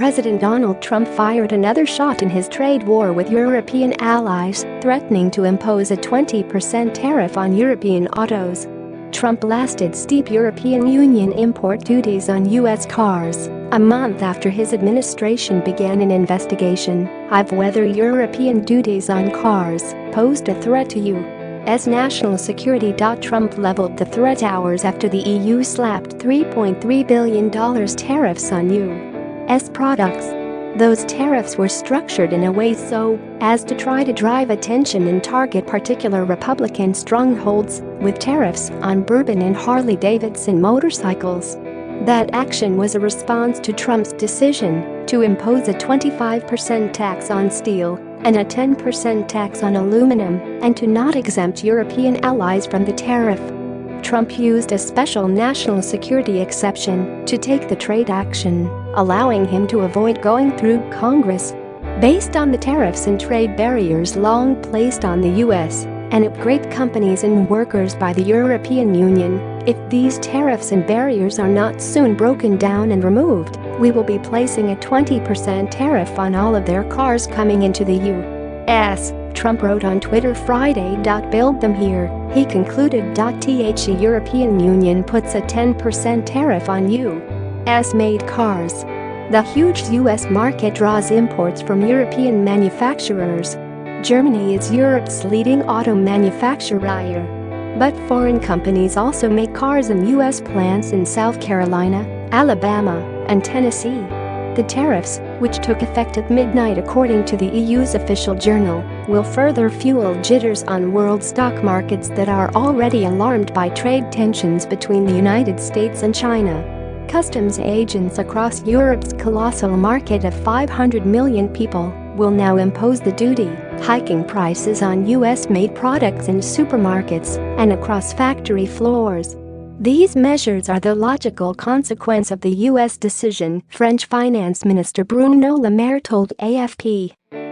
President Donald Trump fired another shot in his trade war with European allies, threatening to impose a 20% tariff on European autos. Trump blasted steep European Union import duties on U.S. cars a month after his administration began an investigation of whether European duties on cars posed a threat to U.S. national security. Trump leveled the threat hours after the EU slapped $3.3 billion tariffs on U.S. products. Those tariffs were structured in a way so as to try to drive attention and target particular Republican strongholds, with tariffs on Bourbon and Harley-Davidson motorcycles. That action was a response to Trump's decision to impose a 25% tax on steel and a 10% tax on aluminum, and to not exempt European allies from the tariff. Trump used a special national security exception to take the trade action, allowing him to avoid going through Congress. Based on the tariffs and trade barriers long placed on the U.S. and its great companies and workers by the European Union, if these tariffs and barriers are not soon broken down and removed, we will be placing a 20% tariff on all of their cars coming into the U.S., Trump wrote on Twitter Friday. Build them here, he concluded. The European Union puts a 10% tariff on U.S.-made cars. The huge U.S. market draws imports from European manufacturers. Germany is Europe's leading auto manufacturer. But foreign companies also make cars in U.S. plants in South Carolina, Alabama, and Tennessee. The tariffs, which took effect at midnight according to the EU's official journal, will further fuel jitters on world stock markets that are already alarmed by trade tensions between the United States and China. Customs agents across Europe's colossal market of 500 million people will now impose the duty, hiking prices on U.S.-made products in supermarkets and across factory floors. These measures are the logical consequence of the U.S. decision, French Finance Minister Bruno Le Maire told AFP.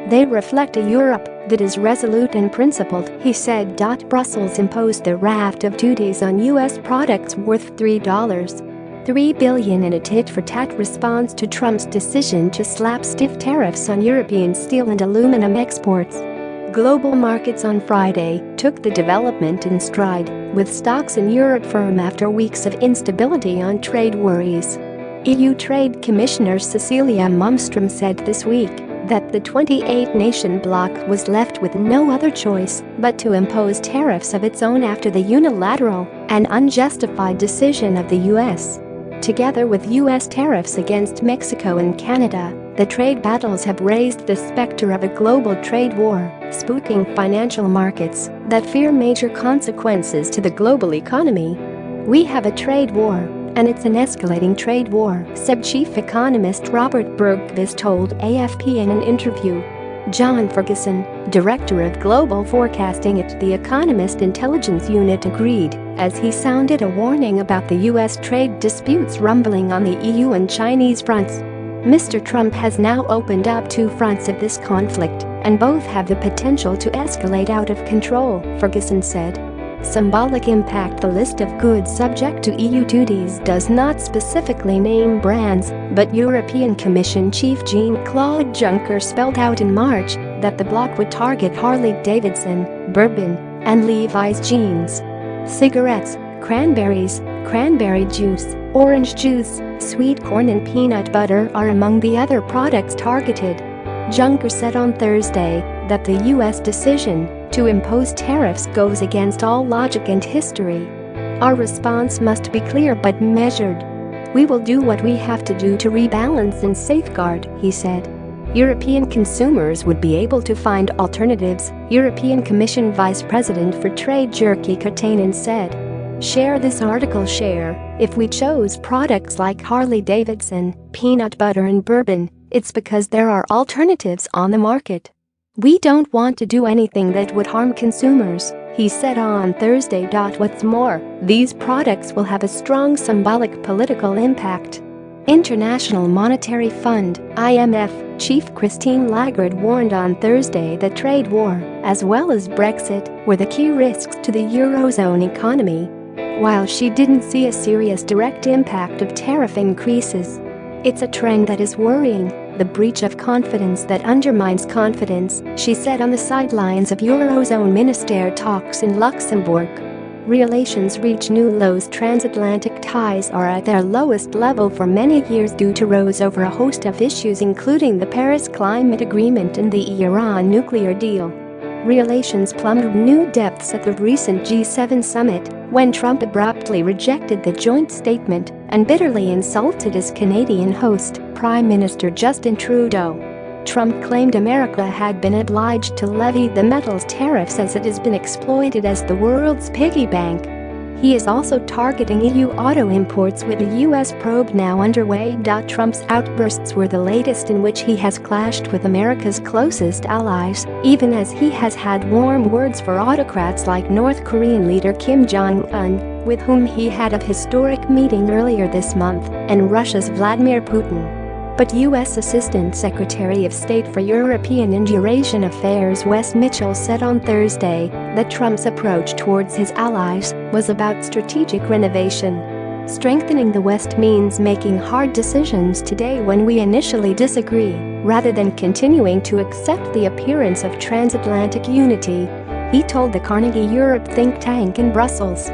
They reflect a Europe that is resolute and principled, he said. Brussels imposed the raft of duties on U.S. products worth $3 billion in a tit-for-tat response to Trump's decision to slap stiff tariffs on European steel and aluminum exports. Global markets on Friday took the development in stride, with stocks in Europe firm after weeks of instability on trade worries. EU Trade Commissioner Cecilia Malmström said this week that the 28-nation bloc was left with no other choice but to impose tariffs of its own after the unilateral and unjustified decision of the U.S. Together with U.S. tariffs against Mexico and Canada, the trade battles have raised the specter of a global trade war, spooking financial markets that fear major consequences to the global economy. We have a trade war, and it's an escalating trade war, said chief economist Robert Bergqvist told AFP in an interview. John Ferguson, director of global forecasting at The Economist Intelligence Unit, agreed, as he sounded a warning about the U.S. trade disputes rumbling on the EU and Chinese fronts. Mr. Trump has now opened up two fronts of this conflict, and both have the potential to escalate out of control, Ferguson said. Symbolic impact. The list of goods subject to EU duties does not specifically name brands, but European Commission Chief Jean-Claude Juncker spelled out in March that the bloc would target Harley-Davidson, Bourbon, and Levi's jeans. Cigarettes, cranberries, cranberry juice, orange juice, sweet corn and peanut butter are among the other products targeted. Juncker said on Thursday that the U.S. decision to impose tariffs goes against all logic and history. Our response must be clear but measured. We will do what we have to do to rebalance and safeguard, he said. European consumers would be able to find alternatives, European Commission Vice President for Trade Jyrki Katainen said. Share this article. Share. If we chose products like Harley-Davidson, peanut butter and bourbon, it's because there are alternatives on the market. We don't want to do anything that would harm consumers, he said on Thursday. What's more, these products will have a strong symbolic political impact. International Monetary Fund (IMF) chief Christine Lagarde warned on Thursday that trade war, as well as Brexit, were the key risks to the Eurozone economy. While she didn't see a serious direct impact of tariff increases, it's a trend that is worrying, "The breach of confidence that undermines confidence," she said on the sidelines of Eurozone minister talks in Luxembourg. Relations reach new lows. Transatlantic ties are at their lowest level for many years due to rows over a host of issues, including the Paris Climate Agreement and the Iran nuclear deal. Relations plummeted new depths at the recent G7 summit when Trump abruptly rejected the joint statement and bitterly insulted his Canadian host, Prime Minister Justin Trudeau. Trump claimed America had been obliged to levy the metals tariffs as it has been exploited as the world's piggy bank. He is also targeting EU auto imports with a US probe now underway. Trump's outbursts were the latest in which he has clashed with America's closest allies, even as he has had warm words for autocrats like North Korean leader Kim Jong-un, with whom he had a historic meeting earlier this month, and Russia's Vladimir Putin. But U.S. Assistant Secretary of State for European and Eurasian Affairs Wes Mitchell said on Thursday that Trump's approach towards his allies was about strategic renovation. Strengthening the West means making hard decisions today when we initially disagree, rather than continuing to accept the appearance of transatlantic unity, he told the Carnegie Europe think tank in Brussels.